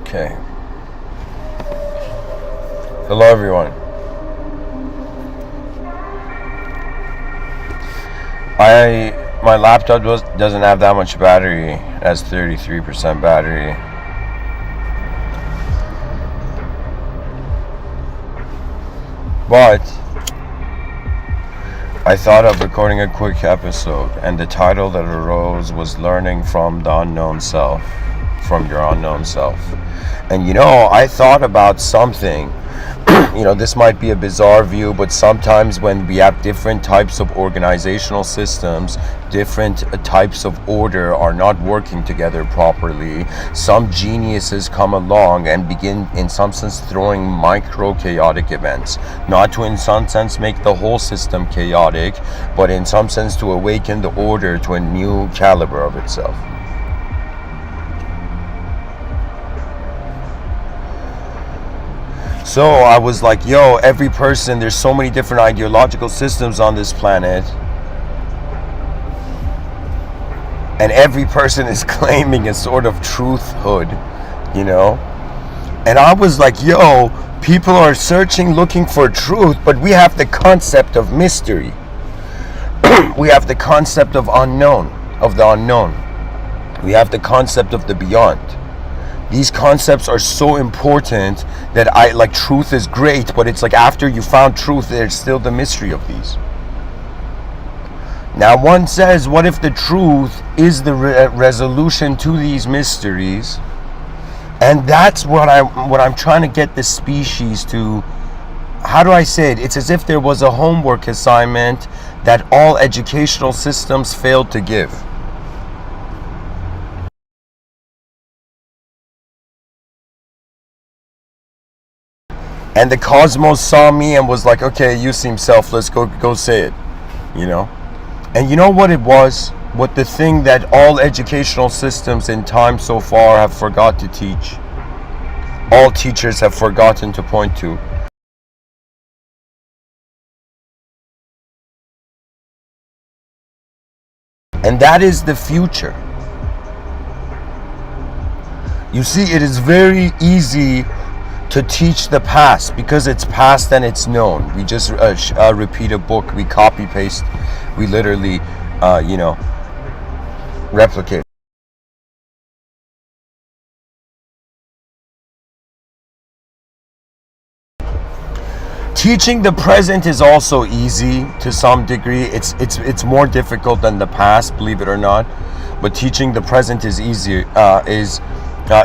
Okay. Hello, everyone. My laptop doesn't have that much battery. It has 33% battery. But I thought of recording a quick episode, and the title that arose was Learning from the Unknown Self, from your unknown self. And I thought about something. This might be a bizarre view, but sometimes when we have different types of organizational systems, different types of order are not working together properly, some geniuses come along and begin, in some sense, throwing micro-chaotic events. Not to, in some sense, make the whole system chaotic, but in some sense to awaken the order to a new caliber of itself. So I was like, every person, there's so many different ideological systems on this planet. And every person is claiming a sort of truthhood, And I was like, people are searching, looking for truth, but we have the concept of mystery. We have the concept of the unknown. We have the concept of the beyond. These concepts are so important that truth is great, but it's like after you found truth, there's still the mystery of these. Now one says, what if the truth is the resolution to these mysteries? And that's what I'm trying to get the species to. How do I say it? It's as if there was a homework assignment that all educational systems failed to give. And the cosmos saw me and was like, okay, you seem selfless, go say it, And you know what it was? What the thing that all educational systems in time so far have forgot to teach. All teachers have forgotten to point to. And that is the future. You see, it is very easy to teach the past because it's past and it's known. We just repeat a book, we copy paste, we literally replicate. Teaching the present is also easy to some degree. It's more difficult than the past, believe it or not. But teaching the present is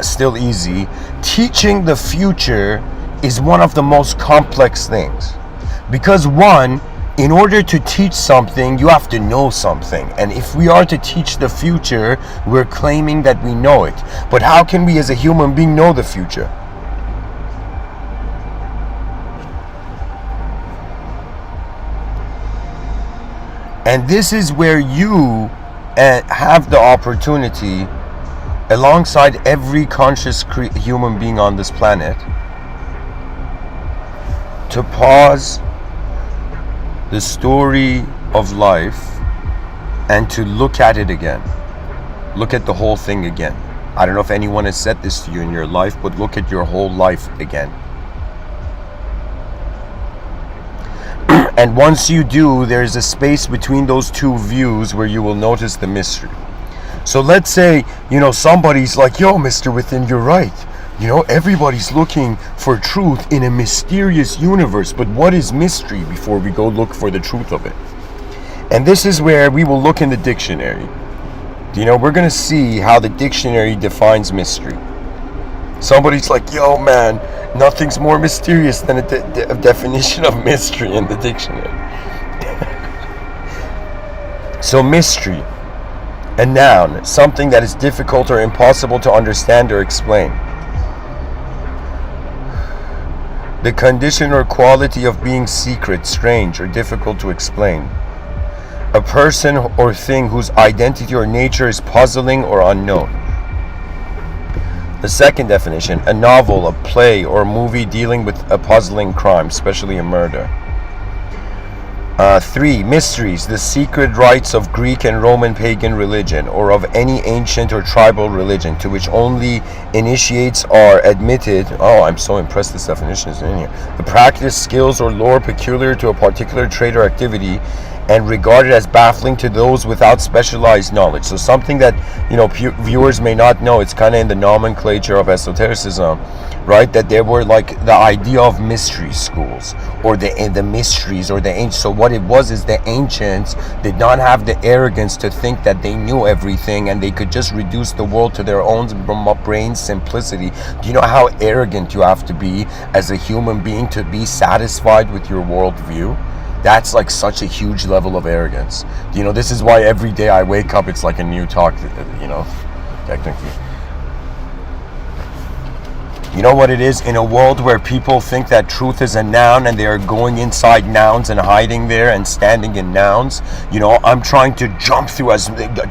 still easy. Teaching the future is one of the most complex things, because in order to teach something, you have to know something. And if we are to teach the future, we're claiming that we know it. But how can we as a human being know the future? And this is where you have the opportunity, alongside every conscious human being on this planet, to pause the story of life and to look at it again. Look at the whole thing again. I don't know if anyone has said this to you in your life, but look at your whole life again. And once you do, there's a space between those two views where you will notice the mystery. So let's say, somebody's like, Mr.Within, you're right. Everybody's looking for truth in a mysterious universe. But what is mystery before we go look for the truth of it? And this is where we will look in the dictionary. We're going to see how the dictionary defines mystery. Somebody's like, man, nothing's more mysterious than a definition of mystery in the dictionary. So mystery. A noun, something that is difficult or impossible to understand or explain. The condition or quality of being secret, strange, or difficult to explain. A person or thing whose identity or nature is puzzling or unknown. The second definition, a novel, a play, or movie dealing with a puzzling crime, especially a murder. 3. Mysteries, the secret rites of Greek and Roman pagan religion, or of any ancient or tribal religion, to which only initiates are admitted. Oh, I'm so impressed this definition is in here. The practice, skills, or lore peculiar to a particular trade or activity, and regarded as baffling to those without specialized knowledge. So something that, viewers may not know, it's kind of in the nomenclature of esotericism, right? That there were like the idea of mystery schools, or the mysteries, or the ancient. So what it was is the ancients did not have the arrogance to think that they knew everything and they could just reduce the world to their own brain simplicity. Do you know how arrogant you have to be as a human being to be satisfied with your worldview? That's like such a huge level of arrogance. This is why every day I wake up, it's like a new talk, technically. You know what it is? In a world where people think that truth is a noun and they are going inside nouns and hiding there and standing in nouns, I'm trying to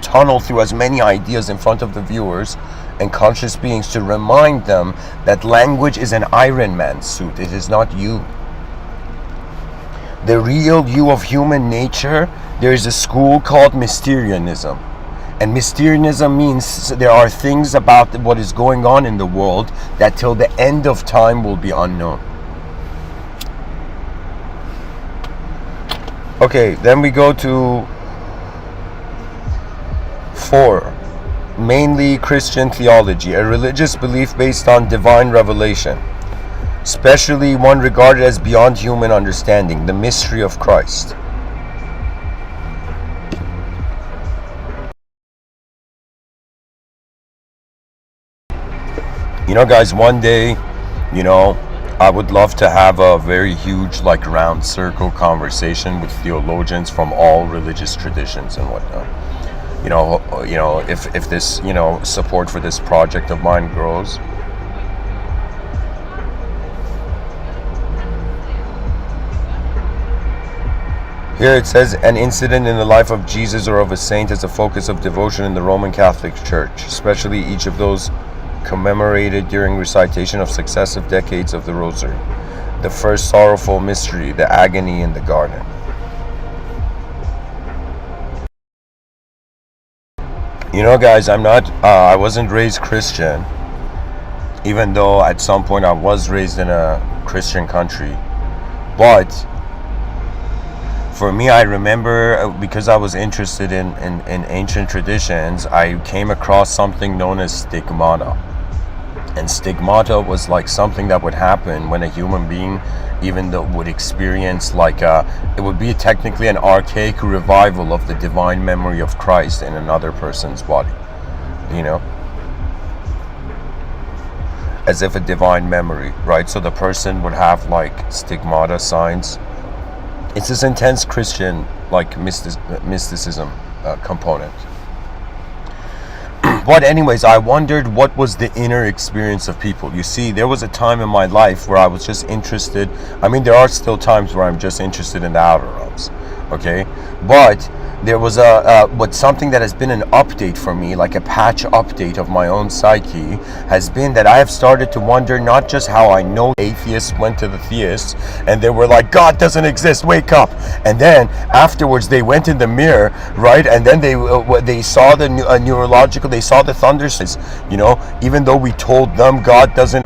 tunnel through as many ideas in front of the viewers and conscious beings to remind them that language is an Iron Man suit. It is not you. The real you of human nature, there is a school called Mysterianism. And Mysterianism means there are things about what is going on in the world that till the end of time will be unknown. Okay, then we go to 4. Mainly Christian theology, a religious belief based on divine revelation, especially one regarded as beyond human understanding, the mystery of Christ. Guys, one day, I would love to have a very huge, round circle conversation with theologians from all religious traditions and whatnot. If this, support for this project of mine grows. Here it says, an incident in the life of Jesus or of a saint is a focus of devotion in the Roman Catholic Church, especially each of those commemorated during recitation of successive decades of the Rosary. The first sorrowful mystery, the agony in the garden. Guys, I wasn't raised Christian, even though at some point I was raised in a Christian country. But for me, I remember, because I was interested in ancient traditions, I came across something known as stigmata. And stigmata was like something that would happen when a human being would experience it would be technically an archaic revival of the divine memory of Christ in another person's body. As if a divine memory, right? So the person would have stigmata signs. It's this intense Christian mysticism component. But anyways, I wondered what was the inner experience of people. You see, there was a time in my life where I was just interested. There are still times where I'm just interested in the outer realms, okay? But there was something that has been an update for me, like a patch update of my own psyche, has been that I have started to wonder not just how I know atheists went to the theists and they were like, God doesn't exist, wake up. And then afterwards they went in the mirror, right? And then they saw the neurological, they saw the thunderstorms, even though we told them God doesn't.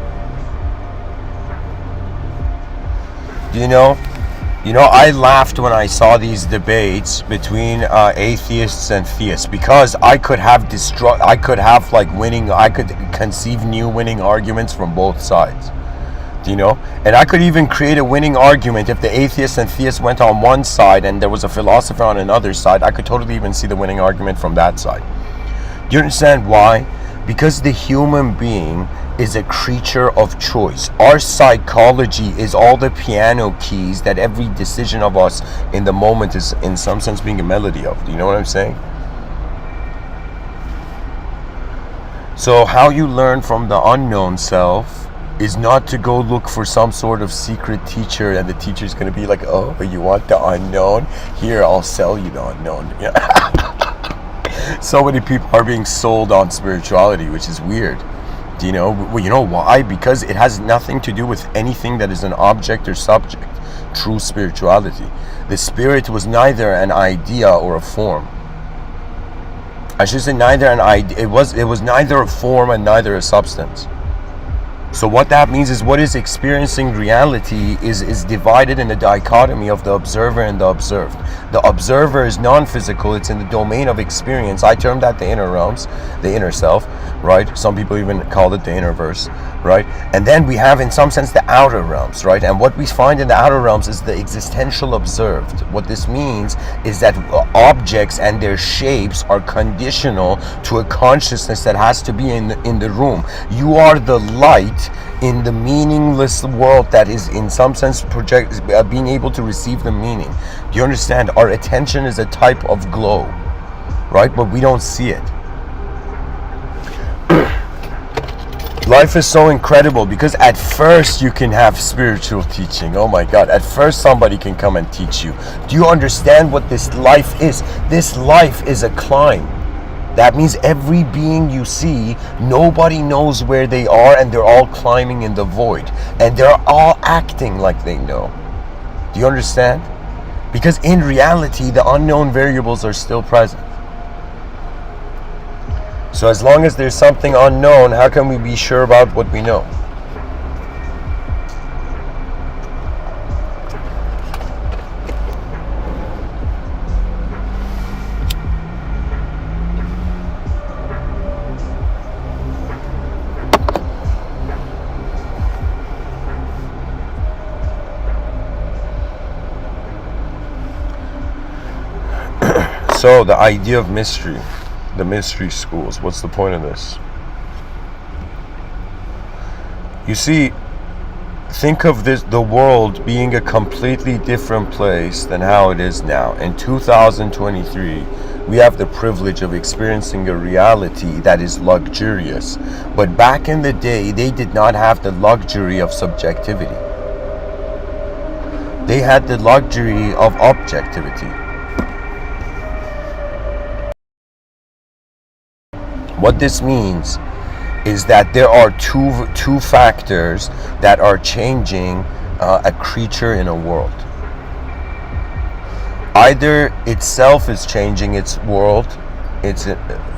I laughed when I saw these debates between atheists and theists, because I could conceive new winning arguments from both sides. And I could even create a winning argument if the atheists and theists went on one side and there was a philosopher on another side. I could totally even see the winning argument from that side. Do you understand why? Because the human being is a creature of choice. Our psychology is all the piano keys that every decision of us in the moment is in some sense being a melody of. Do you know what I'm saying? So how you learn from the unknown self is not to go look for some sort of secret teacher and the teacher's going to be like, oh, you want the unknown? Here, I'll sell you the unknown. So many people are being sold on spirituality, which is weird. Do you know? Well, you know why? Because it has nothing to do with anything that is an object or subject. true spirituality. The spirit was neither an idea or a form. I should say neither an idea. It was neither a form and neither a substance. So what that means is what is experiencing reality is divided in the dichotomy of the observer and the observed. The observer is non-physical, it's in the domain of experience. I term that the inner realms, the inner self, right? Some people even call it the inner verse, right? And then we have in some sense the outer realms, right? And what we find in the outer realms is the existential observed. What this means is that objects and their shapes are conditional to a consciousness that has to be in the room. You are the light in the meaningless world that is in some sense being able to receive the meaning. Do you understand? Our attention is a type of glow, right? But we don't see it. Life is so incredible because at first you can have spiritual teaching. Oh my God, at first somebody can come and teach you. Do you understand what this life is? This life is a climb. That means every being you see, nobody knows where they are, and they're all climbing in the void. And they're all acting like they know. Do you understand? Because in reality, the unknown variables are still present. So as long as there's something unknown, how can we be sure about what we know? So the idea of mystery, the mystery schools, what's the point of this? You see, think of the world being a completely different place than how it is now. In 2023, we have the privilege of experiencing a reality that is luxurious. But back in the day, they did not have the luxury of subjectivity. They had the luxury of objectivity. What this means is that there are two factors that are changing a creature in a world. Either itself is changing its world,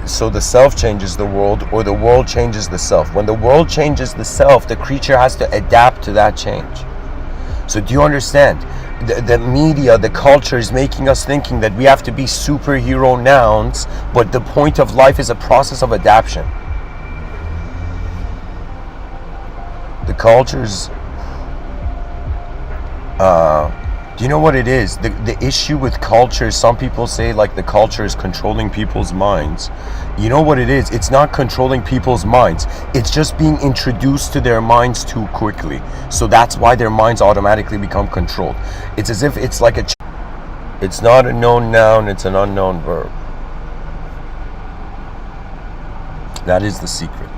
so the self changes the world, or the world changes the self. When the world changes the self, the creature has to adapt to that change. So do you understand? The media, the culture is making us thinking that we have to be superhero nouns, but the point of life is a process of adaptation. The culture's do you know what it is? The issue with culture, some people say like the culture is controlling people's minds. You know what it is? It's not controlling people's minds. It's just being introduced to their minds too quickly. So that's why their minds automatically become controlled. It's as if it's like it's not a known noun, it's an unknown verb. That is the secret.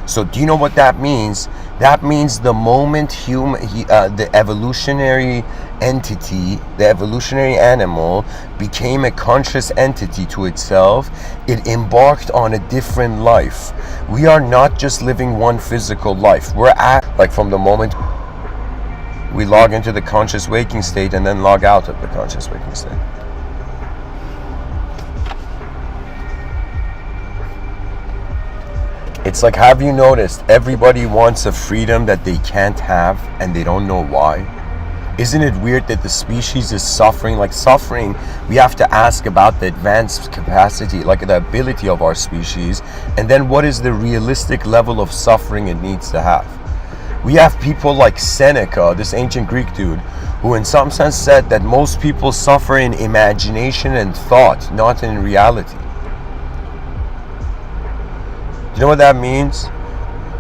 So do you know what that means? That means the moment the evolutionary entity, the evolutionary animal became a conscious entity to itself, it embarked on a different life. We are not just living one physical life. We're like from the moment we log into the conscious waking state and then log out of the conscious waking state. It's like, have you noticed everybody wants a freedom that they can't have and they don't know why? Isn't it weird that the species is suffering? Like suffering, we have to ask about the advanced capacity, like the ability of our species, and then what is the realistic level of suffering it needs to have? We have people like Seneca, this ancient Greek dude, who in some sense said that most people suffer in imagination and thought, not in reality. You know what that means?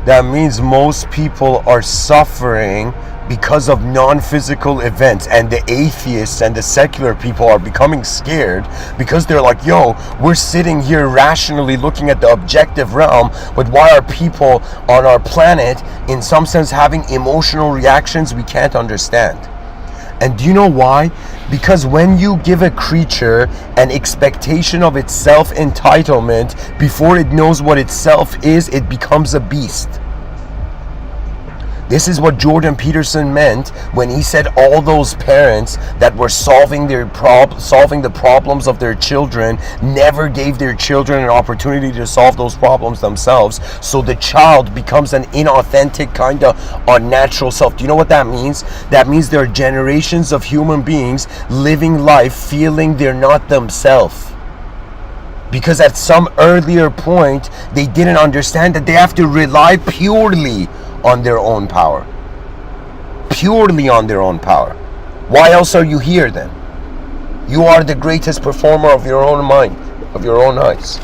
That means most people are suffering because of non-physical events, and the atheists and the secular people are becoming scared because they're like, yo, we're sitting here rationally looking at the objective realm, but why are people on our planet in some sense having emotional reactions we can't understand? And do you know why? Because when you give a creature an expectation of its self-entitlement before it knows what itself is, it becomes a beast. This is what Jordan Peterson meant when he said all those parents that were solving the problems of their children never gave their children an opportunity to solve those problems themselves. So the child becomes an inauthentic, kind of unnatural self. Do you know what that means? That means there are generations of human beings living life feeling they're not themselves. Because at some earlier point, they didn't understand that they have to rely purely on their own power. Purely on their own power. Why else are you here then? You are the greatest performer of your own mind, of your own eyes.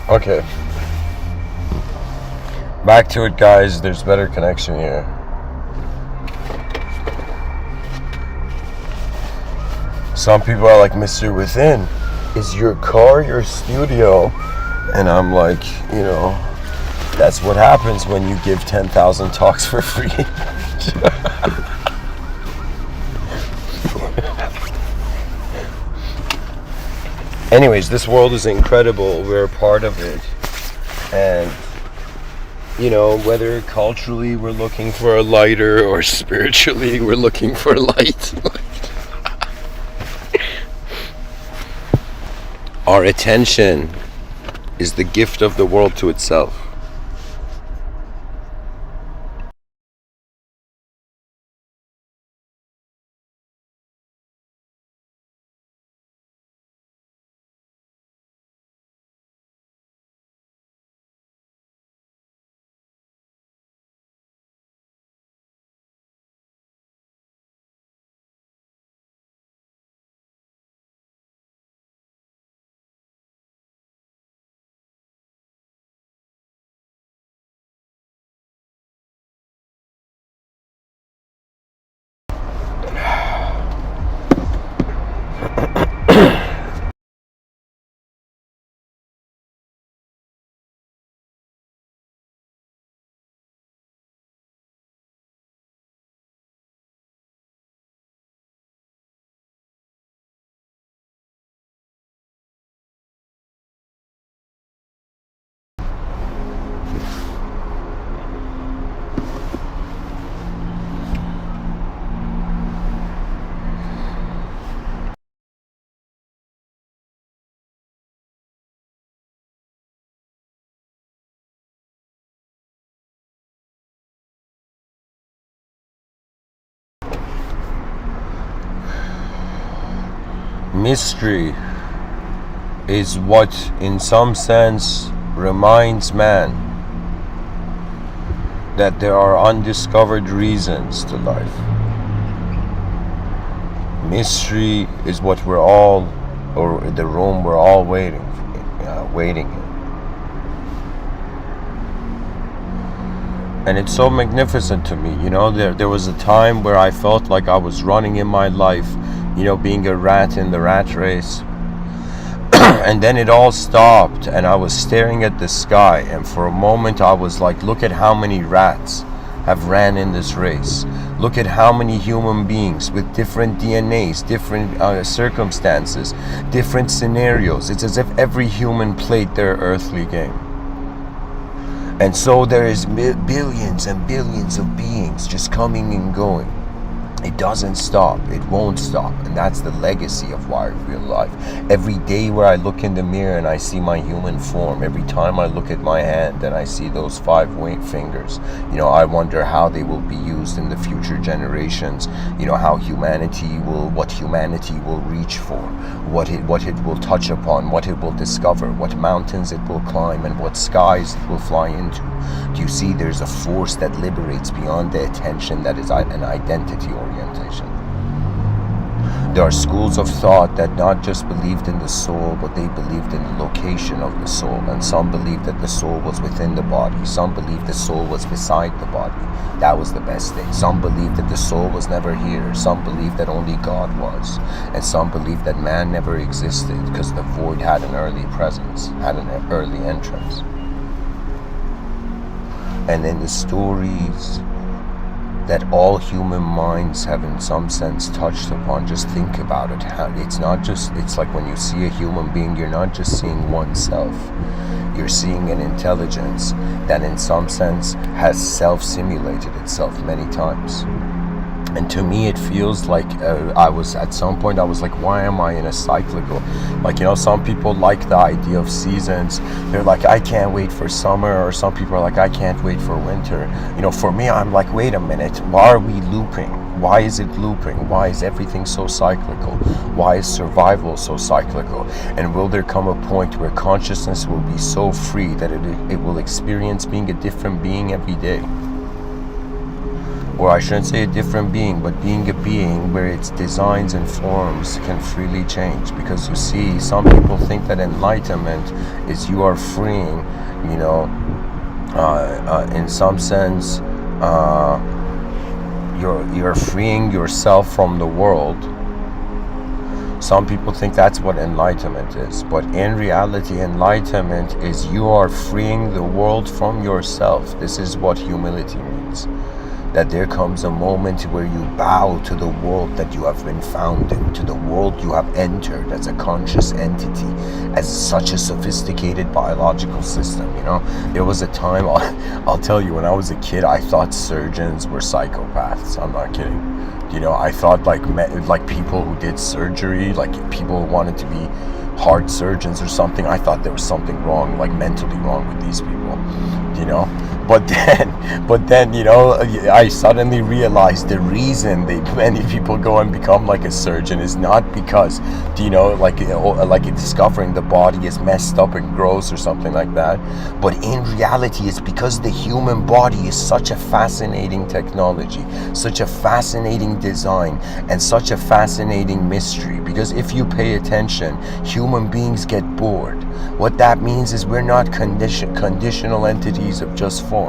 Okay. Back to it, guys. There's better connection here. Some people are like, Mr. Within, is your car your studio? And I'm like, that's what happens when you give 10,000 talks for free. Anyways, this world is incredible. We're a part of it. And, whether culturally we're looking for a lighter or spiritually we're looking for light. Our attention is the gift of the world to itself. Mystery is what, in some sense, reminds man that there are undiscovered reasons to life. Mystery is what we're all, or the room we're all waiting in. And it's so magnificent to me. There was a time where I felt like I was running in my life, being a rat in the rat race. And then it all stopped and I was staring at the sky, and for a moment I was like, look at how many rats have ran in this race. Look at how many human beings with different DNAs, different circumstances, different scenarios. It's as if every human played their earthly game. And so there is billions and billions of beings just coming and going. It doesn't stop. It won't stop. And that's the legacy of Wired Real Life. Every day where I look in the mirror and I see my human form, every time I look at my hand and I see those 5 fingers, I wonder how they will be used in the future generations, how what humanity will reach for, what it will touch upon, what it will discover, what mountains it will climb, and what skies it will fly into. Do you see there's a force that liberates beyond the attention that is an identity orientation? There are schools of thought that not just believed in the soul, but they believed in the location of the soul. And some believed that the soul was within the body. Some believed the soul was beside the body. That was the best thing. Some believed that the soul was never here. Some believed that only God was. And some believed that man never existed because the void had an early presence, had an early entrance. And in the stories that all human minds have in some sense touched upon, just think about it. It's like when you see a human being, you're not just seeing oneself. You're seeing an intelligence that in some sense has self-simulated itself many times. And to me, it feels like at some point I was like, why am I in a cyclical? Some people like the idea of seasons. They're like, I can't wait for summer, or some people are like, I can't wait for winter. For me, I'm like, wait a minute, why are we looping? Why is it looping? Why is everything so cyclical? Why is survival so cyclical? And will there come a point where consciousness will be so free that it will experience being a different being every day? Or I shouldn't say a different being, but being a being where its designs and forms can freely change. Because you see, some people think that enlightenment is you are freeing, in some sense, you're freeing yourself from the world. Some people think that's what enlightenment is. But in reality, enlightenment is you are freeing the world from yourself. This is what humility means. That there comes a moment where you bow to the world that you have been found in, to the world you have entered as a conscious entity, as such a sophisticated biological system. There was a time, I'll tell you, when I was a kid, I thought surgeons were psychopaths. I'm not kidding. I thought like people who did surgery, like people who wanted to be heart surgeons or something, I thought there was something wrong, like mentally wrong with these people. But then, I suddenly realized the reason many people go and become like a surgeon is not because, like discovering the body is messed up and gross or something like that. But in reality, it's because the human body is such a fascinating technology, such a fascinating design, and such a fascinating mystery. Because if you pay attention, human beings get bored. What that means is we're not conditional entities of just form.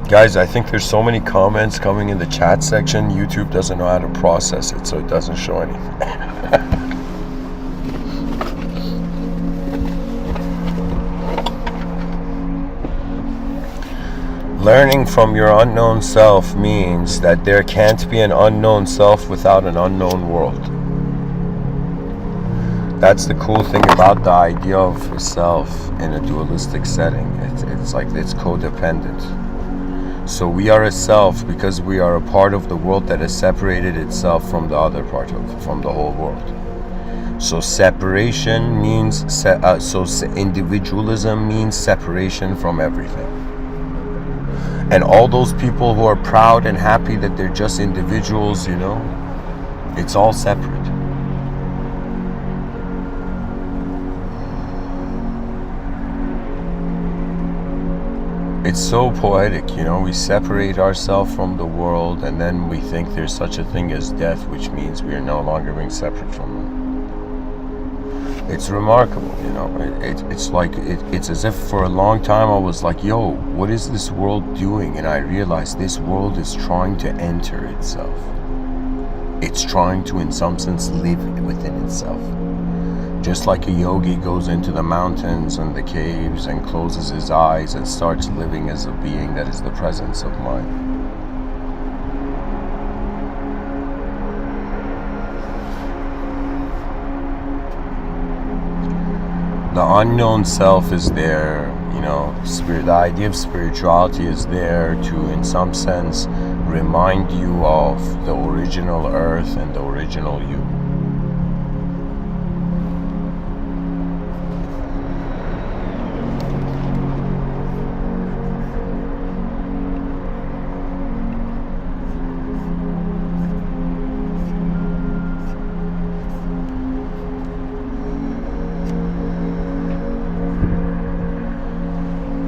Guys, I think there's so many comments coming in the chat section. YouTube doesn't know how to process it, so it doesn't show anything. Learning from your unknown self means that there can't be an unknown self without an unknown world. That's the cool thing about the idea of self in a dualistic setting. It's like it's codependent. So we are a self because we are a part of the world that has separated itself from the other part from the whole world. So separation means, individualism means separation from everything. And all those people who are proud and happy that they're just individuals, it's all separate. It's so poetic, we separate ourselves from the world and then we think there's such a thing as death, which means we are no longer being separate from it. It's remarkable, it's as if for a long time I was like, yo, what is this world doing? And I realized this world is trying to enter itself. It's trying to, in some sense, live within itself. Just like a yogi goes into the mountains and the caves and closes his eyes and starts living as a being that is the presence of mind. The unknown self is there, you know, the idea of spirituality is there to, in some sense, remind you of the original earth and the original you.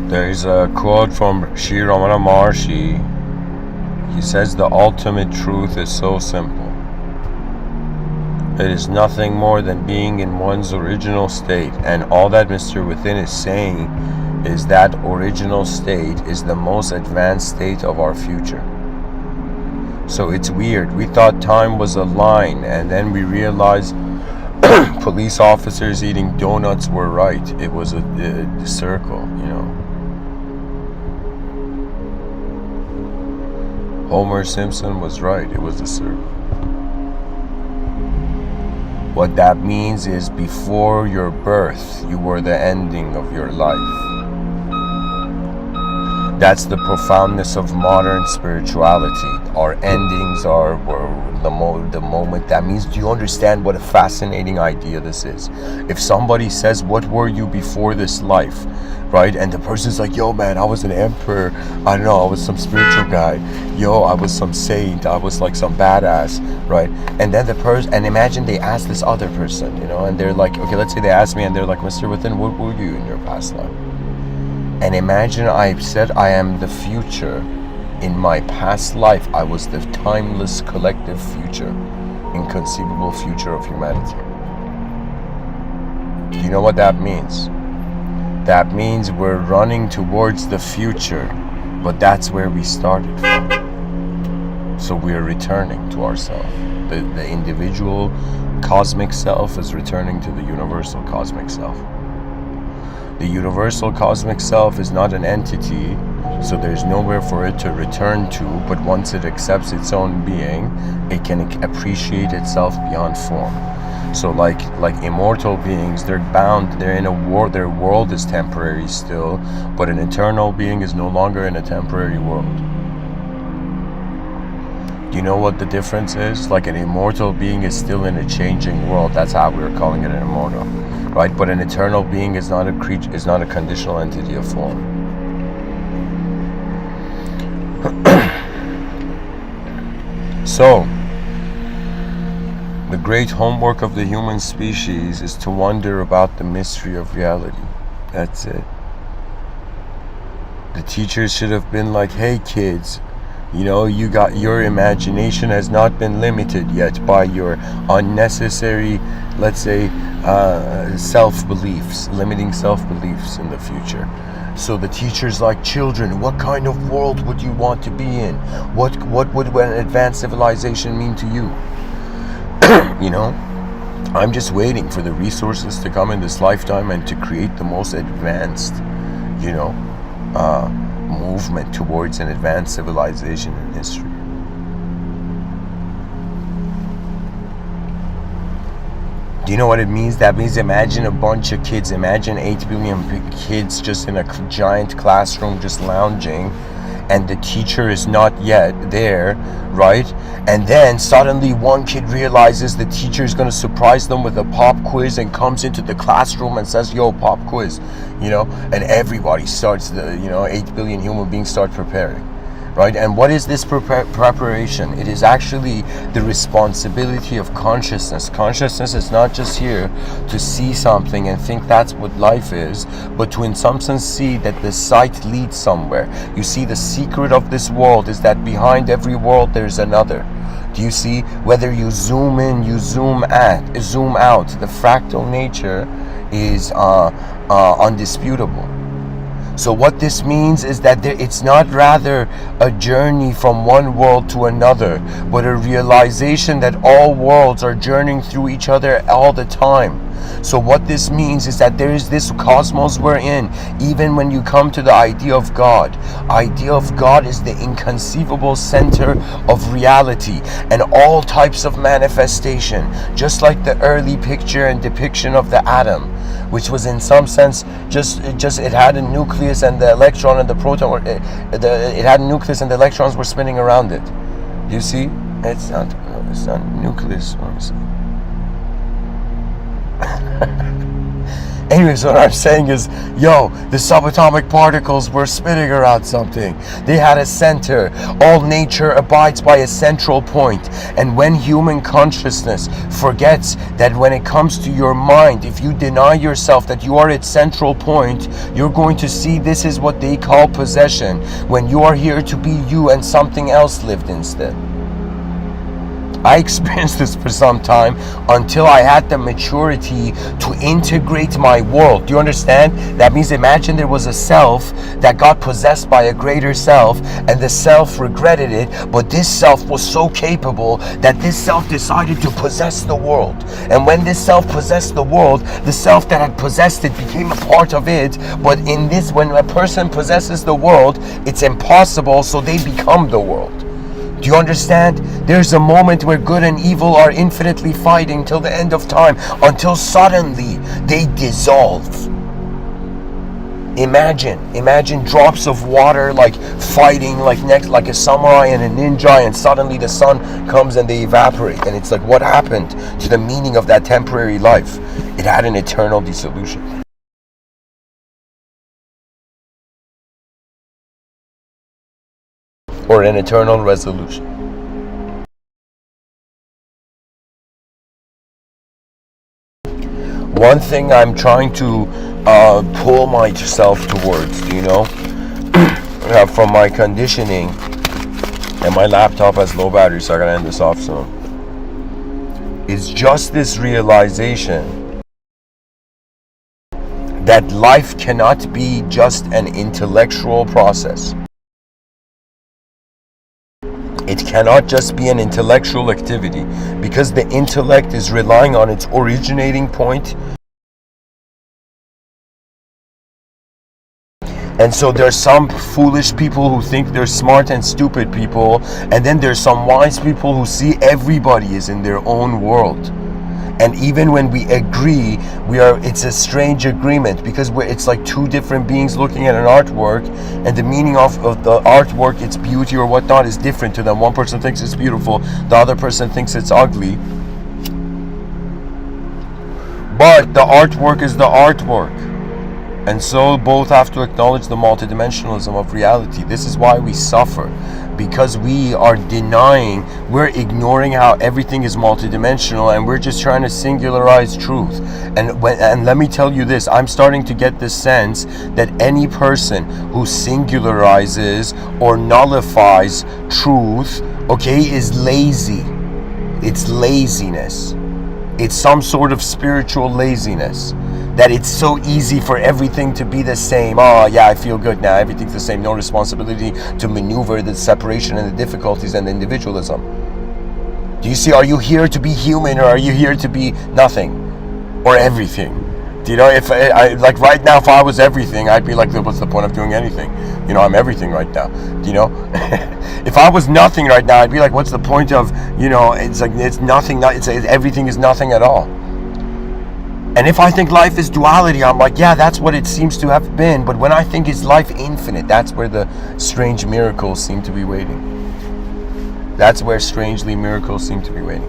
There is a quote from Sri Ramana Maharshi. He says, the ultimate truth is so simple. It is nothing more than being in one's original state. And all that Mr. Within is saying is that original state is the most advanced state of our future. So it's weird. We thought time was a line, and then we realized police officers eating donuts were right. It was a circle, you know. Homer Simpson was right. It was a circle. What that means is before your birth, you were the ending of your life. That's the profoundness of modern spirituality. Our endings were the moment. That means, do you understand what a fascinating idea this is? If somebody says, what were you before this life? Right? And the person's like, yo man, I was an emperor. I don't know, I was some spiritual guy. Yo, I was some saint. I was like some badass, right? And then the person, and imagine they ask this other person, you know, and they're like, okay, let's say they ask me and they're like, Mr. Within, what were you in your past life? And imagine I said I am the future. In my past life, I was the timeless collective future, inconceivable future of humanity. Do you know what that means? That means we're running towards the future, but that's where we started from. So we're returning to ourselves. The individual cosmic self is returning to the universal cosmic self. The universal cosmic self is not an entity, so there's nowhere for it to return to, but once it accepts its own being, it can appreciate itself beyond form. So like immortal beings, they're bound, they're in a war, their world is temporary still, but an eternal being is no longer in a temporary world. Do you know what the difference is? Like an immortal being is still in a changing world. That's how we're calling it an immortal, right? But an eternal being is not a creature, is not a conditional entity of form. So, the great homework of the human species is to wonder about the mystery of reality. That's it. The teachers should have been like, hey kids, you know, your imagination has not been limited yet by your unnecessary, let's say, self-beliefs, limiting self-beliefs in the future. So the teacher's like, children, what kind of world would you want to be in? What would an advanced civilization mean to you? You know, I'm just waiting for the resources to come in this lifetime and to create the most advanced, you know, movement towards an advanced civilization in history. Do you know what it means? That means imagine a bunch of kids, imagine 8 billion kids just in a giant classroom just lounging, and the teacher is not yet there, right? And then suddenly one kid realizes the teacher is going to surprise them with a pop quiz and comes into the classroom and says, yo, pop quiz, you know, and everybody starts, 8 billion human beings start preparing, right? And what is this preparation? It is actually the responsibility of consciousness. Consciousness is not just here to see something and think that's what life is, but to in some sense see that the sight leads somewhere. You see, the secret of this world is that behind every world there's another. Do you see? Whether you zoom in, you zoom out, the fractal nature is undisputable. So what this means is that it's not rather a journey from one world to another, but a realization that all worlds are journeying through each other all the time. So what this means is that there is this cosmos we're in. Even when you come to the idea of God is the inconceivable center of reality and all types of manifestation, just like the early picture and depiction of the atom, which was in some sense just it had a nucleus and the electron and the proton were, it had a nucleus and the electrons were spinning around it. You see, it's not nucleus. Anyways, what I'm saying is, the subatomic particles were spinning around something. They had a center. All nature abides by a central point. And when human consciousness forgets that when it comes to your mind, if you deny yourself that you are its central point, you're going to see this is what they call possession, when you are here to be you and something else lived instead. I experienced this for some time until I had the maturity to integrate my world. Do you understand? That means imagine there was a self that got possessed by a greater self, and the self regretted it, but this self was so capable that this self decided to possess the world. And when this self possessed the world, the self that had possessed it became a part of it. But in this, when a person possesses the world, it's impossible, so they become the world. Do you understand? There's a moment where good and evil are infinitely fighting till the end of time, until suddenly they dissolve. Imagine drops of water like fighting like a samurai and a ninja, and suddenly the sun comes and they evaporate. And it's like, what happened to the meaning of that temporary life? It had an eternal dissolution. Or an eternal resolution. One thing I'm trying to pull myself towards, from my conditioning, and my laptop has low battery, so I gotta end this off soon, is just this realization that life cannot be just an intellectual process. It cannot just be an intellectual activity, because the intellect is relying on its originating point. And so there's some foolish people who think they're smart and stupid people, and then there's some wise people who see everybody is in their own world. And even when we agree, it's a strange agreement, because it's like two different beings looking at an artwork, and the meaning of the artwork, its beauty or whatnot, is different to them. One person thinks it's beautiful, the other person thinks it's ugly. But the artwork is the artwork. And so both have to acknowledge the multidimensionalism of reality. This is why we suffer, because we are we're ignoring how everything is multidimensional, and we're just trying to singularize truth. And let me tell you this, I'm starting to get the sense that any person who singularizes or nullifies truth, is lazy. It's laziness. It's some sort of spiritual laziness. That it's so easy for everything to be the same. Oh yeah, I feel good now, everything's the same. No responsibility to maneuver the separation and the difficulties and the individualism. Do you see, are you here to be human, or are you here to be nothing? Or everything? Do you know, if I like right now, if I was everything, I'd be like, what's the point of doing anything? I'm everything right now. Do you know? If I was nothing right now, I'd be like, what's the point of, it's like, it's nothing, everything is nothing at all. And if I think life is duality, I'm like, yeah, that's what it seems to have been. But when I think is life infinite, that's where the strange miracles seem to be waiting. That's where strangely miracles seem to be waiting.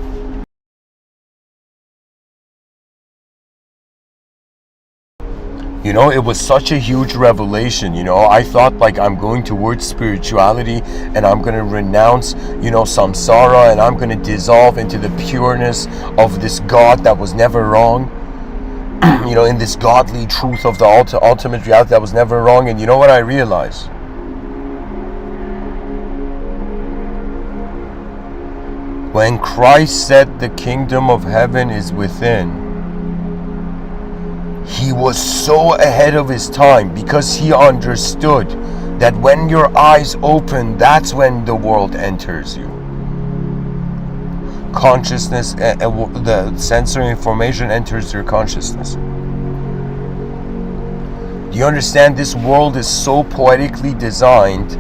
It was such a huge revelation. I thought like I'm going towards spirituality and I'm going to renounce, samsara, and I'm going to dissolve into the pureness of this God that was never wrong. In this godly truth of the ultimate reality that was never wrong. And you know what I realized? When Christ said the kingdom of heaven is within, he was so ahead of his time, because he understood that when your eyes open, that's when the world enters you. consciousness, and the sensory information enters your consciousness. Do you understand? This world is so poetically designed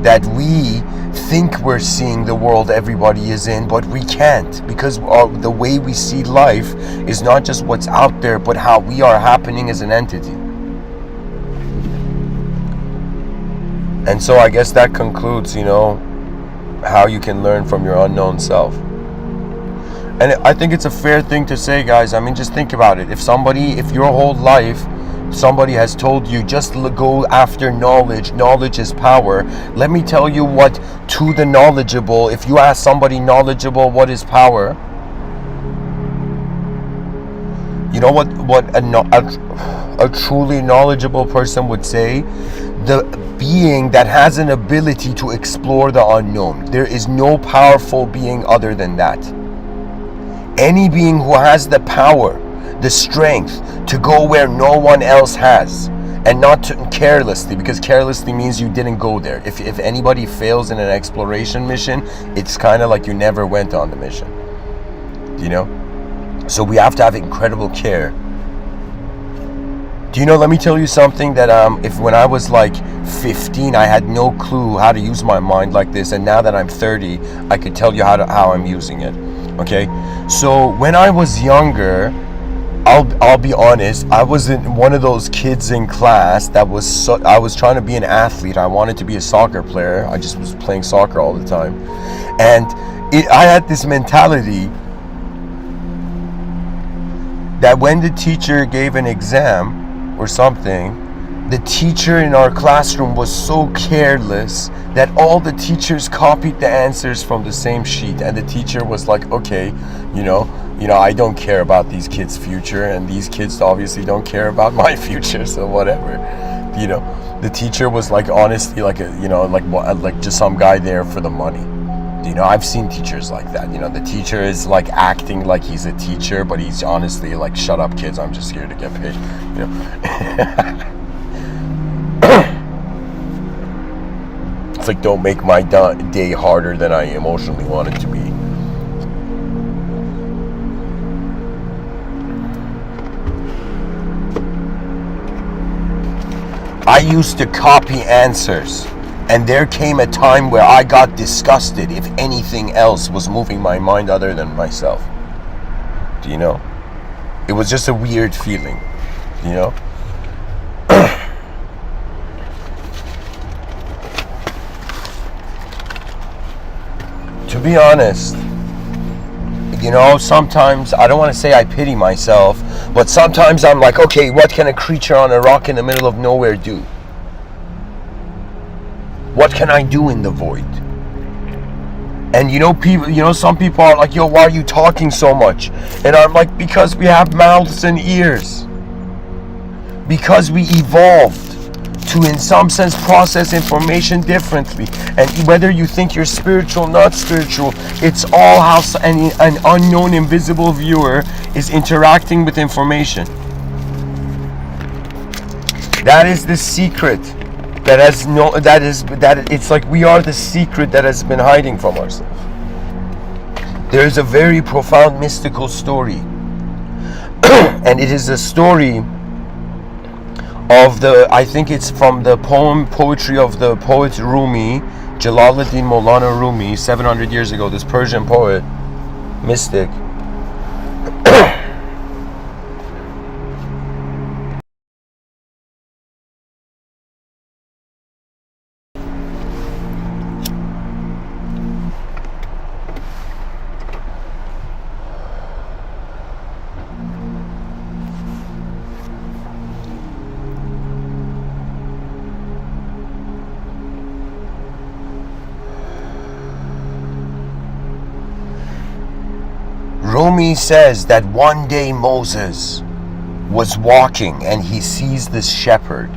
that we think we're seeing the world everybody is in, but we can't, because the way we see life is not just what's out there, but how we are happening as an entity. And so I guess that concludes, how you can learn from your unknown self. And I think it's a fair thing to say, guys. I mean, just think about it. If your whole life somebody has told you just go after knowledge is power, let me tell you what, to the knowledgeable, if you ask somebody knowledgeable what is power, you know what a truly knowledgeable person would say? The being that has an ability to explore the unknown. There is no powerful being other than that. Any being who has the power, the strength to go where no one else has, and not carelessly, because carelessly means you didn't go there. If anybody fails in an exploration mission, it's kind of like you never went on the mission. So we have to have incredible care. Let me tell you something that when I was like 15, I had no clue how to use my mind like this, and now that I'm 30, I could tell you how I'm using it. Okay, so when I was younger, I'll be honest, I wasn't one of those kids in class that I was trying to be an athlete. I wanted to be a soccer player. I just was playing soccer all the time. And I had this mentality that when the teacher gave an exam or something, the teacher in our classroom was so careless that all the teachers copied the answers from the same sheet, and the teacher was like, okay, I don't care about these kids' future, and these kids obviously don't care about my future, so whatever. The teacher was like, honestly, like just some guy there for the money. I've seen teachers like that. The teacher is like acting like he's a teacher, but he's honestly like, shut up kids, I'm just here to get paid. It's like, don't make my day harder than I emotionally want it to be. I used to copy answers, and there came a time where I got disgusted if anything else was moving my mind other than myself. It was just a weird feeling, To be honest, sometimes, I don't want to say I pity myself, but sometimes I'm like, okay, what can a creature on a rock in the middle of nowhere do? What can I do in the void? And some people are like, yo, why are you talking so much? And I'm like, because we have mouths and ears. Because we evolved to, in some sense, process information differently. And whether you think you're spiritual, not spiritual, it's all how an unknown, invisible viewer is interacting with information. That is the secret. It's like we are the secret that has been hiding from ourselves. There is a very profound mystical story, and it is a story of I think it's from the poetry of the poet Rumi, Jalaluddin Maulana Rumi, 700 years ago, this Persian poet, mystic. Rumi says that one day Moses was walking and he sees this shepherd,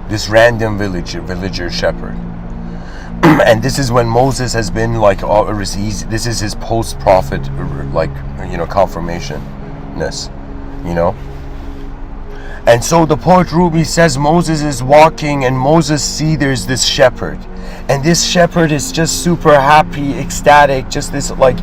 this random villager shepherd. And this is when Moses has been like, this is his post-prophet, confirmation-ness, And so the poet Rumi says Moses is walking and Moses sees there's this shepherd. And this shepherd is just super happy, ecstatic, just this like,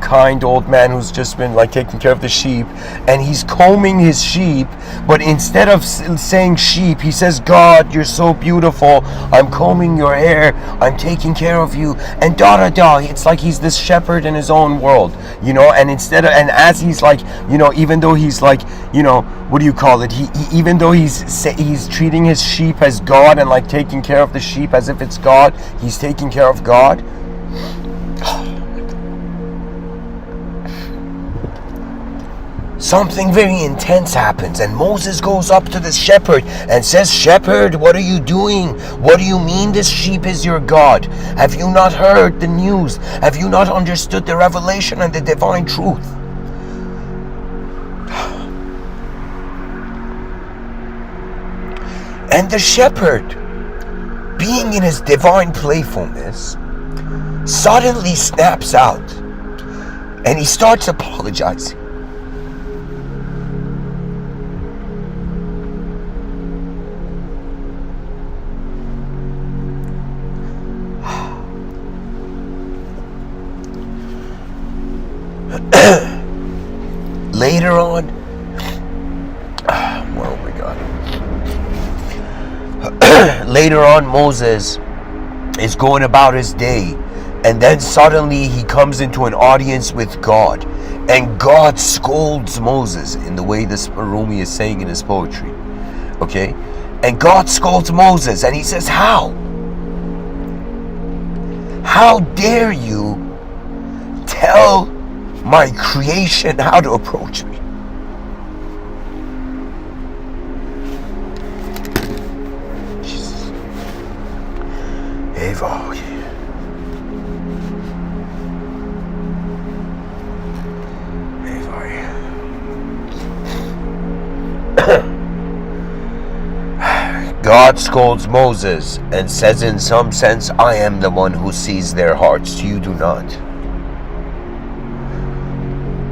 kind old man who's just been like taking care of the sheep, and he's combing his sheep, but instead of saying sheep, he says, God, you're so beautiful, I'm combing your hair, I'm taking care of you, and da. It's like he's this shepherd in his own world, and and as he's like, even though he's like, what do you call it? He even though he's treating his sheep as God and like taking care of the sheep as if it's God, he's taking care of God. Something very intense happens, and Moses goes up to this shepherd and says, Shepherd, what are you doing? What do you mean this sheep is your God? Have you not heard the news? Have you not understood the revelation and the divine truth? And the shepherd, being in his divine playfulness, suddenly snaps out and he starts apologizing. Later on, oh my God. Later on, Moses is going about his day, and then suddenly he comes into an audience with God, and God scolds Moses in the way this Rumi is saying in his poetry. Okay? And God scolds Moses, and he says, How dare you tell my creation how to approach me? Jesus. Eva. God scolds Moses and says, in some sense, I am the one who sees their hearts, you do not.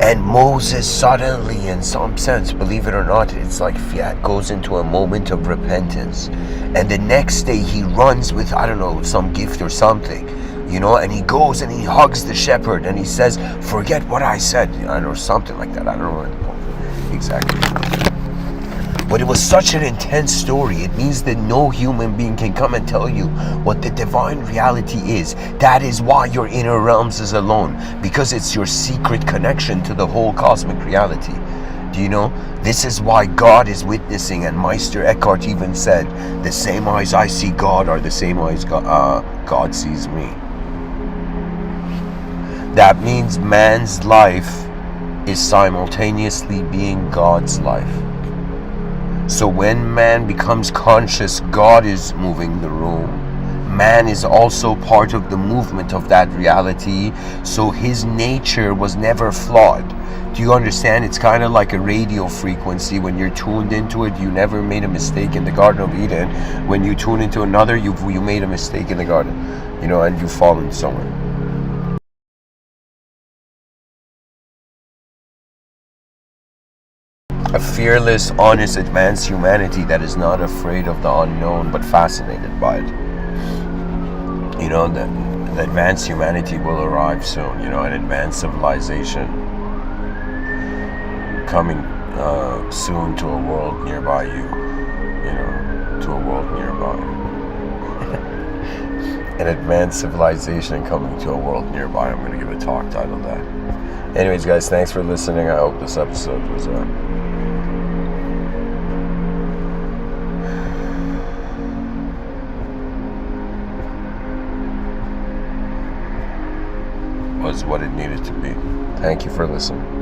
And Moses suddenly, in some sense, believe it or not, it's like fiat, goes into a moment of repentance. And the next day he runs with, I don't know, some gift or something, and he goes and he hugs the shepherd and he says, forget what I said, or something like that. I don't know exactly. But it was such an intense story. It means that no human being can come and tell you what the divine reality is. That is why your inner realms is alone, because it's your secret connection to the whole cosmic reality. Do you know? This is why God is witnessing, and Meister Eckhart even said, the same eyes I see God are the same eyes God sees me. That means man's life is simultaneously being God's life. So when man becomes conscious, God is moving the room. Man is also part of the movement of that reality. So his nature was never flawed. Do you understand? It's kind of like a radio frequency. When you're tuned into it, you never made a mistake in the Garden of Eden. When you tune into another, you made a mistake in the garden, and you've fallen somewhere. A fearless, honest, advanced humanity that is not afraid of the unknown but fascinated by it. The advanced humanity will arrive soon, an advanced civilization coming soon to a world nearby you, to a world nearby. An advanced civilization coming to a world nearby. I'm going to give a talk titled that. Anyways, guys, thanks for listening. I hope this episode was what it needed to be. Thank you for listening.